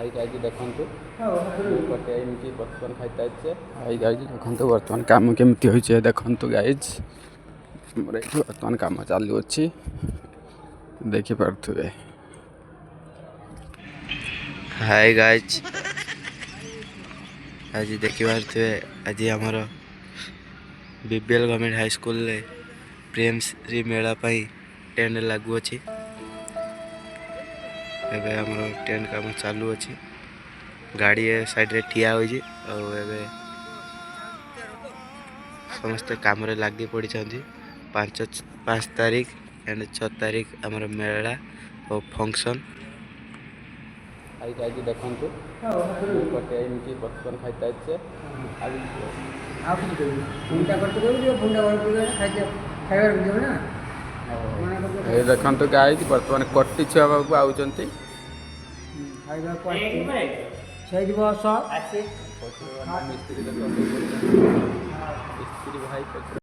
Hi guys देखंतु पटे एमती बर्तमान खाइता है। हाई गाइज देखंतु बर्तमान काम केमती होइछे देखंतु गाइज हमर एठी बर्तमान काम चालू अछि देखि पारथुबे। हाय गाइज आज देखि पारथुबे आज हमर बीबीएल गवर्नमेंट हाई स्कूल ले प्रेम श्री मेला पई टेंट लागू अछि। एबे हमर टेंट काम चालू अछि गाड़ी साइड रे ठिया होई छी और एबे समस्त काम रे लागी पड़ी छथि। 5 तारीख एंड 6 तारीख हमर मेला और फंक्शन। हाई गाइज देखंतु पटे एमती बर्तमान खाइता है। ଆଉ କିଛି କହିବି ଫୋନ୍ଟା କରିତେ କହିବି ଫୋନ୍ଟା କରିତେ ଖାଇତେ ଖାଇବାର ଯିବ ନା ए देखंतु गाइज बर्तमान कट्टी छुआ बाबू आउचंती ଖାଇବାକୁ ଆସିଛି ସେଇଠି ବସ मिस्त्री देखंतु मिस्त्री भाई